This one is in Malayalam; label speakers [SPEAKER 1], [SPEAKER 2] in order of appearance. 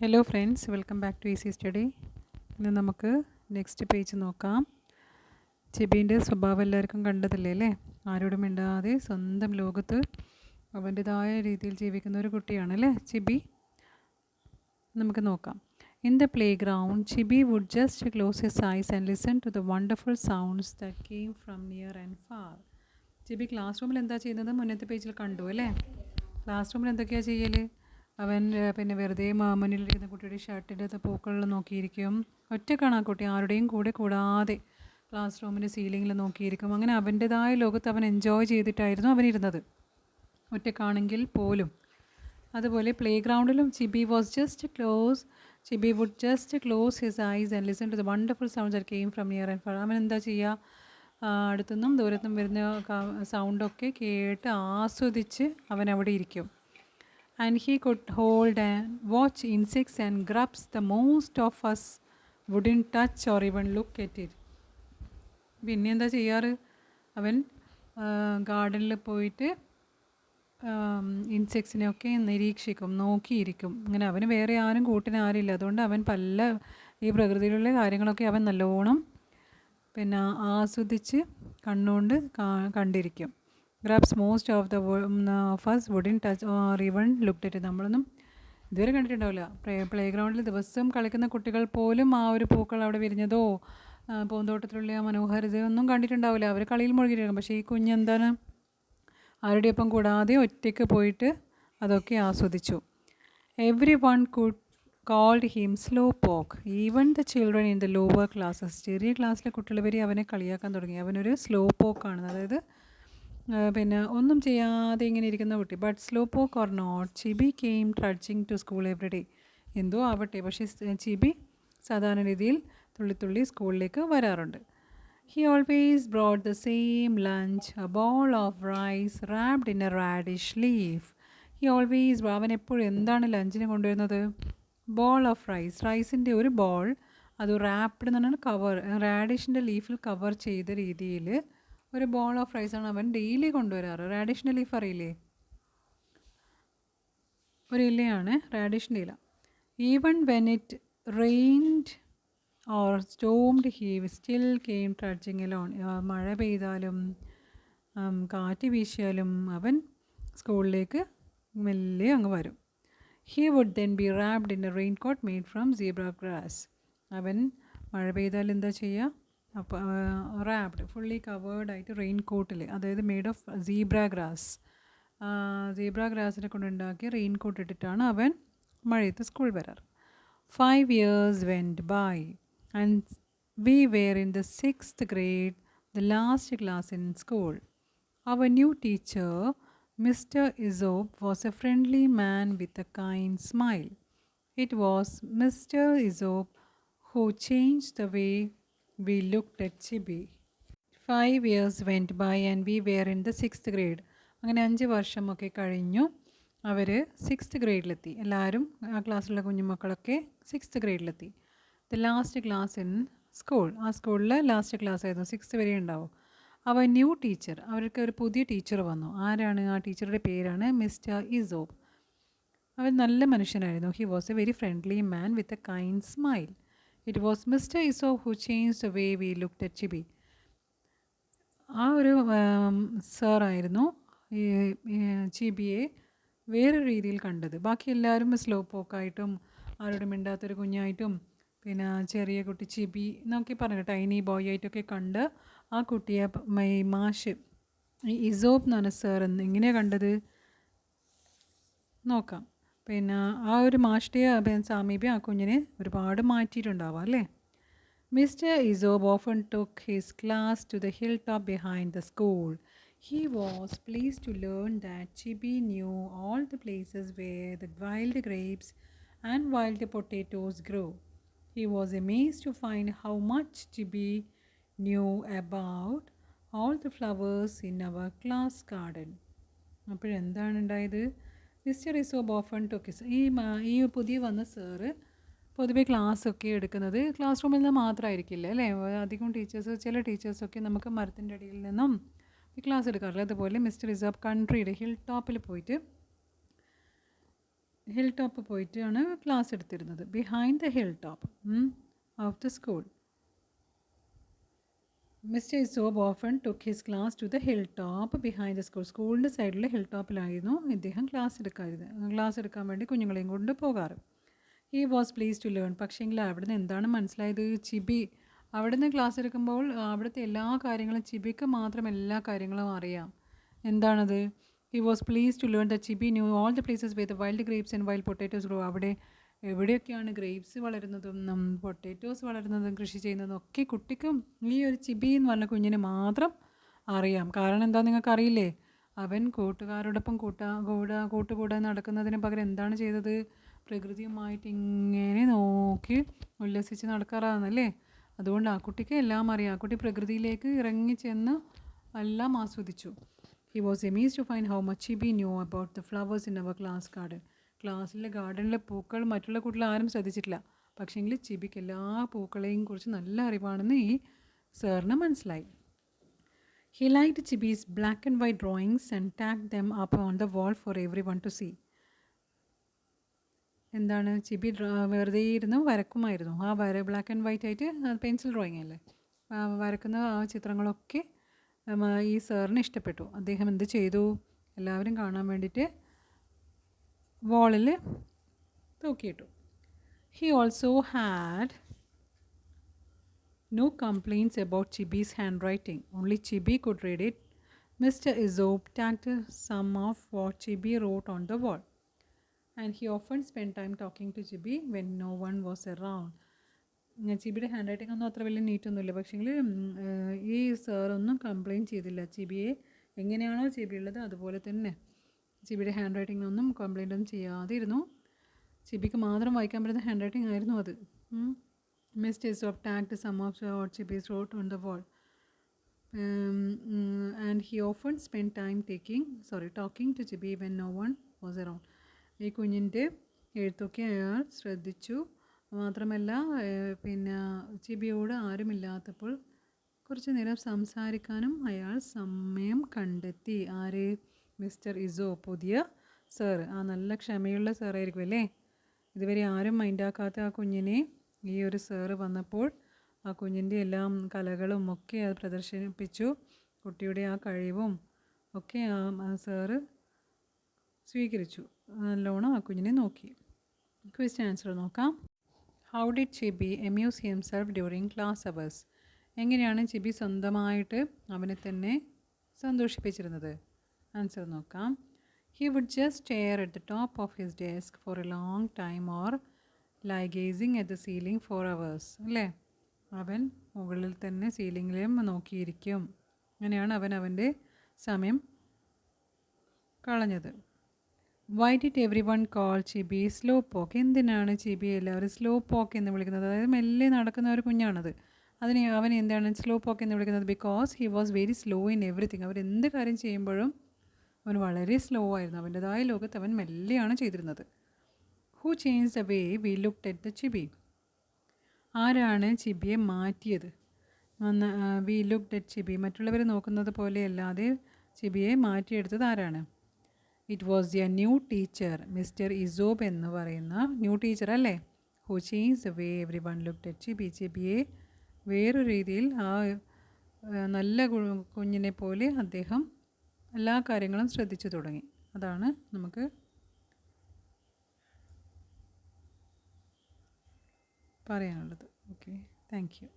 [SPEAKER 1] Hello friends, welcome back to easy study. ഇന്ന് നമുക്ക് നെക്സ്റ്റ് പേജ് നോക്കാം. ചിബീൻ്റെ സ്വഭാവം എല്ലാവർക്കും കണ്ടതല്ലേ അല്ലേ? ആരോടും മിണ്ടാതെ സ്വന്തം ലോകത്ത് അവൻ്റെതായ രീതിയിൽ ജീവിക്കുന്ന ഒരു കുട്ടിയാണല്ലേ ചിബി. നമുക്ക് നോക്കാം. In the playground Chibi would just close his eyes and listen to the wonderful sounds that came from near and far. Chibi class റൂമിൽ എന്താ ചെയ്യുന്നത് മുന്നത്തെ പേജിൽ കണ്ടു അല്ലേ? ക്ലാസ് റൂമിൽ എന്തൊക്കെയാണ് ചെയ്യൽ? അവൻ പിന്നെ വെറുതെ മുന്നിലിരിക്കുന്ന കുട്ടിയുടെ ഷർട്ടിൻ്റെ പൂക്കളിൽ നോക്കിയിരിക്കും. ഒറ്റക്കാണ് ആ കുട്ടി, ആരുടെയും കൂടെ കൂടാതെ ക്ലാസ് റൂമിൻ്റെ സീലിങ്ങിൽ നോക്കിയിരിക്കും. അങ്ങനെ അവൻ്റെതായ ലോകത്ത് അവൻ എൻജോയ് ചെയ്തിട്ടായിരുന്നു അവനിരുന്നത്, ഒറ്റക്കാണെങ്കിൽ പോലും. അതുപോലെ പ്ലേ ഗ്രൗണ്ടിലും Chibi would just close his eyes and listen to the wonderful sounds that came from near and far. അവൻ എന്താ ചെയ്യുക? അടുത്തുനിന്നും ദൂരത്തും വരുന്ന സൗണ്ടൊക്കെ കേട്ട് ആസ്വദിച്ച് അവൻ അവിടെ ഇരിക്കും. And he could hold and watch insects and grubs the most of us wouldn't touch or even look at it. പിന്നെ എന്താ ചെയ്യാറ്? അവൻ ഗാർഡനിൽ പോയിട്ട് ഇൻസെക്ട്സിനെയൊക്കെ നിരീക്ഷിക്കും, നോക്കിയിരിക്കും. അങ്ങനെ അവന് വേറെ ആരും കൂട്ടിന് ആരില്ല, അതുകൊണ്ട് അവൻ പല ഈ പ്രകൃതിയിലുള്ള കാര്യങ്ങളൊക്കെ അവൻ നല്ലോണം പിന്നെ ആസ്വദിച്ച് കണ്ണുകൊണ്ട് കണ്ടിരിക്കും. Grabs most of the first wooden touch or even looked at. നമ്മളൊന്നും ഇതുവരെ കണ്ടിട്ടുണ്ടാവില്ല. പ്ലേ ഗ്രൗണ്ടിൽ ദിവസം കളിക്കുന്ന കുട്ടികൾ പോലും ആ ഒരു പൂക്കൾ അവിടെ വിരിഞ്ഞതോ പൂന്തോട്ടത്തിലുള്ള ആ മനോഹാരിതയൊന്നും കണ്ടിട്ടുണ്ടാവില്ല. അവർ കളിയിൽ മുഴുകിയിരിക്കും. പക്ഷേ ഈ കുഞ്ഞെന്താണ്, ആരുടെയൊപ്പം കൂടാതെ ഒറ്റയ്ക്ക് പോയിട്ട് അതൊക്കെ ആസ്വദിച്ചു. Every one could called him slow poke, even the children in the lower classes. ചെറിയ ക്ലാസ്സിലെ കുട്ടികൾ വരെ അവനെ കളിയാക്കാൻ തുടങ്ങി. അവനൊരു സ്ലോ പോക്കാണ്, അതായത് പിന്നെ ഒന്നും ചെയ്യാതെ ഇങ്ങനെ ഇരിക്കുന്ന കുട്ടി. But slowpoke or not, Chibi came trudging to school every day. എന്തോ ആവട്ടെ, പക്ഷേ ചിബി സാധാരണ രീതിയിൽ തുള്ളിത്തുള്ളി സ്കൂളിലേക്ക് വരാറുണ്ട്. He always brought the same lunch, a ball of rice wrapped in a radish leaf. He always, അവൻ എപ്പോഴും എന്താണ് ലഞ്ചിന് കൊണ്ടുവരുന്നത്? ബോൾ ഓഫ് റൈസ്, റൈസിൻ്റെ ഒരു ബോൾ, അത് റാപ്ഡ് എന്ന് പറഞ്ഞാൽ കവർ, റാഡിഷിൻ്റെ ലീഫിൽ കവർ ചെയ്ത രീതിയിൽ ഒരു ബോൾ ഓഫ് റൈസാണ് അവൻ ഡെയിലി കൊണ്ടുവരാറ്. റാഡിഷിൻ്റെ ലീഫ് അറിയില്ലേ? ഒരു ഇലയാണ് റാഡിഷിൻ്റെ ഇല. Even when it rained or stormed he still came trudging alone. മഴ പെയ്താലും കാറ്റ് വീശിയാലും അവൻ സ്കൂളിലേക്ക് മെല്ലെ അങ്ങ് വരും. He would then be wrapped in a rain coat made from zebra grass. അവൻ മഴ പെയ്താൽ എന്താ ചെയ്യുക? അപ്പോൾ റാപ്ഡ്, ഫുള്ളി കവേർഡായിട്ട് റെയിൻ കോട്ടിൽ, അതായത് മെയ്ഡ് ഓഫ് സീബ്ര ഗ്രാസിനെ കൊണ്ടുണ്ടാക്കി റെയിൻ കോട്ട് ഇട്ടിട്ടാണ് അവൻ മഴയത്ത് സ്കൂൾ വരാറ്. 5 years went by and we were in the 6th grade, the last class in school. Our new teacher, Mr. Izop, was a friendly man with a kind smile. It was Mr. Izop who changed the way we looked at Chibi. 5 years went by and we were in the 6th grade. അങ്ങനെ 5 വർഷമൊക്കെ കഴിഞ്ഞു, അവർ 6th ഗ്രേഡിലെത്തി. എല്ലാവരും ആ ക്ലാസ്സിലുള്ള കുഞ്ഞുമക്കളൊക്കെ 6th ഗ്രേഡിലെത്തി. The last class in school, ആ സ്കൂളിൽ ലാസ്റ്റ് ക്ലാസ് ആയിരുന്നു, 6th വരെ ഉണ്ടാവും. അവ ന്യൂ ടീച്ചർ, അവർക്ക് ഒരു പുതിയ ടീച്ചർ വന്നു. ആരാണ് ആ ടീച്ചറുടെ? പേരാണ് മിസ്റ്റർ ഇസോപ്പ്. അവൻ നല്ല മനുഷ്യനായിരുന്നു. He was a very friendly man with a kind smile. It was Mr Isobe who change the way we looked at Chibi. ആ ഒരു സാറായിരുന്നു ഈ ചിബിയെ വേറൊരു രീതിയിൽ കണ്ടത്. ബാക്കി എല്ലാവരും സ്ലോ പോക്കായിട്ടും ആരോടും മിണ്ടാത്തൊരു കുഞ്ഞായിട്ടും പിന്നെ ചെറിയ കുട്ടി ചിബി എന്നൊക്കെ പറഞ്ഞു, ടൈനി ബോയ് ആയിട്ടൊക്കെ കണ്ട് ആ കുട്ടിയെ മാഷ് ഇസോപ്പ് എന്ന് പറഞ്ഞ സാർ എങ്ങനെയാണ് കണ്ടത് നോക്കാം. പിന്നെ ആ ഒരു മാഷിൻ്റെ സാമീപ്യം ആ കുഞ്ഞിനെ ഒരുപാട് മാറ്റിയിട്ടുണ്ടാവാം അല്ലേ? Mr. Izop often took his class to the hilltop behind the school. He was pleased to learn that Chibi knew all the places where the wild grapes and wild potatoes grow. He was amazed to find how much Chibi knew about all the flowers in our class garden. അപ്പോഴെന്താണ് ഉണ്ടായത്? മിസ്റ്റർ ഇസോപ്പ് ഓഫൺ ടോക്കിസ്, ഈ പുതിയ വന്ന സാറ് പൊതുവെ ക്ലാസ്സൊക്കെ എടുക്കുന്നത് ക്ലാസ് റൂമിൽ നിന്ന് മാത്രമായിരിക്കില്ല അല്ലേ? അധികം ചില ടീച്ചേഴ്സൊക്കെ നമുക്ക് മരത്തിൻ്റെ അടിയിൽ നിന്നും ക്ലാസ് എടുക്കാറില്ല. അതുപോലെ മിസ്റ്റർ ഇസോപ്പ് കൺട്രിയുടെ ഹിൽ ടോപ്പിൽ പോയിട്ട് ഹിൽ ടോപ്പ് പോയിട്ടാണ് ക്ലാസ് എടുത്തിരുന്നത്. Behind the hill top of the school. Mr Isobe often took his class to the hill top behind the school. സ്കൂളിൻ്റെ സൈഡിൽ ഹിൽ ടോപ്പിലായിരുന്നു ഇദ്ദേഹം ക്ലാസ് എടുക്കാൻ വേണ്ടി കുഞ്ഞുങ്ങളെയും കൊണ്ട് പോകാറ്. He was pleased to learn. പക്ഷേങ്കിൽ അവിടുന്ന് എന്താണ് മനസ്സിലായത്? ചിബി അവിടുന്ന് ക്ലാസ് എടുക്കുമ്പോൾ അവിടുത്തെ എല്ലാ കാര്യങ്ങളും ചിബിക്ക് മാത്രം എല്ലാ കാര്യങ്ങളും അറിയാം. എന്താണത്? He was pleased to learn the Chibi knew all the places with wild grapes and wild potatoes grow. അവിടെ എവിടെയൊക്കെയാണ് ഗ്രേപ്സ് വളരുന്നതും പൊട്ടാറ്റോസ് വളരുന്നതും കൃഷി ചെയ്യുന്നതും ഒക്കെ കുട്ടിക്കും ഈ ഒരു ചിബി എന്ന് പറഞ്ഞ കുഞ്ഞിന് മാത്രം അറിയാം. കാരണം എന്താ നിങ്ങൾക്കറിയില്ലേ? അവൻ കൂട്ടുകാരോടൊപ്പം കൂട്ടുകൂടാൻ നടക്കുന്നതിന് പകരം എന്താണ് ചെയ്തത്? പ്രകൃതിയുമായിട്ട് ഇങ്ങനെ നോക്കി ഉല്ലസിച്ച് നടക്കാറാണെന്നല്ലേ. അതുകൊണ്ട് ആ കുട്ടിക്ക് എല്ലാം അറിയാം. ആ കുട്ടി പ്രകൃതിയിലേക്ക് ഇറങ്ങി ചെന്ന് എല്ലാം ആസ്വദിച്ചു. He was amazed to find how much Chibi knew about the flowers in our class garden. ക്ലാസ്സിലെ ഗാർഡനിലെ പൂക്കൾ മറ്റുള്ള കുട്ടികൾ ആരും ശ്രദ്ധിച്ചിട്ടില്ല. പക്ഷേങ്കിൽ ചിബിക്ക് എല്ലാ പൂക്കളെയും കുറിച്ച് നല്ല അറിവാണെന്ന് ഈ സാറിന് മനസ്സിലായി. He liked Chibi's black and white drawings and tacked them up on the wall for everyone to see. എന്താണ്? ചിബി വെറുതെ ഇരുന്ന് വരക്കുമായിരുന്നു. ആ ബ്ലാക്ക് ആൻഡ് വൈറ്റ് ആയിട്ട് പെൻസിൽ ഡ്രോയിങ് അല്ലേ, വരക്കുന്ന ആ ചിത്രങ്ങളൊക്കെ ഈ സാറിന് ഇഷ്ടപ്പെട്ടു. അദ്ദേഹം എന്ത് ചെയ്തു? എല്ലാവരും കാണാൻ വേണ്ടിയിട്ട് വാളിൽ തൂക്കിയിട്ടു. He also had no complaints about Chibi's handwriting. Only Chibi could read it. Mr. Izob tagged some of what Chibi wrote on the wall. And he often spent time talking to Chibi when no one was around. ചിബിയുടെ ഹാൻഡ് റൈറ്റിംഗ് ഒന്നും അത്ര വലിയ നീറ്റൊന്നുമില്ല. പക്ഷേങ്കിൽ ഈ സാറൊന്നും കംപ്ലയിൻറ്റ് ചെയ്തില്ല. ചിബിയെ എങ്ങനെയാണോ ചിബി ഉള്ളത് അതുപോലെ തന്നെ ചിബിയുടെ ഹാൻഡ് റൈറ്റിംഗൊന്നും കംപ്ലയിൻ്റ് ഒന്നും ചെയ്യാതെ ഇരുന്നു. ചിബിക്ക് മാത്രം വായിക്കാൻ പറ്റുന്ന ഹാൻഡ് റൈറ്റിംഗ് ആയിരുന്നു അത്. Mr. Isob tagged some of what Chibi wrote on the wall. And he often spent time talking to Chibi when no one was around. ഈ കുഞ്ഞിൻ്റെ എഴുത്തൊക്കെ അയാൾ ശ്രദ്ധിച്ചു. മാത്രമല്ല പിന്നെ ചിബിയോട് ആരുമില്ലാത്തപ്പോൾ കുറച്ച് നേരം സംസാരിക്കാനും അയാൾ സമയം കണ്ടെത്തി. ആര്? മിസ്റ്റർ ഇസോ, പുതിയ സാർ. ആ നല്ല ക്ഷമയുള്ള സാറായിരിക്കും അല്ലേ. ഇതുവരെ ആരും മൈൻഡാക്കാത്ത ആ കുഞ്ഞിനെ ഈ ഒരു സാറ് വന്നപ്പോൾ ആ കുഞ്ഞിൻ്റെ എല്ലാം കലകളും ഒക്കെ അത് പ്രദർശിപ്പിച്ചു. കുട്ടിയുടെ ആ കഴിവും ഒക്കെ ആ സാറ് സ്വീകരിച്ചു. നല്ലോണം ആ കുഞ്ഞിനെ നോക്കി. ക്വസ്റ്റ്യൻ ആൻസർ നോക്കാം. How did Chibi amuse himself during class hours? എങ്ങനെയാണ് ചിബി സ്വന്തമായിട്ട് അവനെ തന്നെ സന്തോഷിപ്പിച്ചിരുന്നത്? ആൻസർ നോക്കാം. He would just stare at the top of his desk for a long time or lie gazing at the ceiling for hours. അല്ലേ, അവൻ മുകളിൽ തന്നെ സീലിങ്ങിലും നോക്കിയിരിക്കും. അങ്ങനെയാണ് അവൻ്റെ സമയം കളഞ്ഞത്. Why did every one call ചിബി slow പോക്ക്? എന്തിനാണ് ചിബി എല്ലാവരും സ്ലോ പോക്ക് എന്ന് വിളിക്കുന്നത്? അതായത് മെല്ലെ നടക്കുന്ന ഒരു കുഞ്ഞാണത്. അവൻ എന്താണ് സ്ലോ പോക്ക് എന്ന് വിളിക്കുന്നത്? Because he was very slow in everything. അവർ എന്ത് കാര്യം ചെയ്യുമ്പോഴും അവൻ വളരെ സ്ലോ ആയിരുന്നു. അവൻ്റെതായ ലോകത്ത് അവൻ മെല്ലെയാണ് ചെയ്തിരുന്നത്. Who change the way V looked at the ചിബി? ആരാണ് ചിബിയെ മാറ്റിയത്? വി ലുക്ക്ഡ് അറ്റ് ചിബി, മറ്റുള്ളവർ നോക്കുന്നത് പോലെ അല്ലാതെ ചിബിയെ മാറ്റിയെടുത്തത് ആരാണ്? It was a new teacher, Mr Isobe എന്ന് പറയുന്ന ന്യൂ ടീച്ചർ അല്ലേ. Who change the way every one looked at Chibi? ചിബിയെ വേറൊരു രീതിയിൽ ആ നല്ല കുഞ്ഞിനെ പോലെ അദ്ദേഹം എല്ലാ കാര്യങ്ങളും ശ്രദ്ധിച്ചു തുടങ്ങി. അതാണ് നമുക്ക് പറയാനുള്ളത്. Okay, thank you.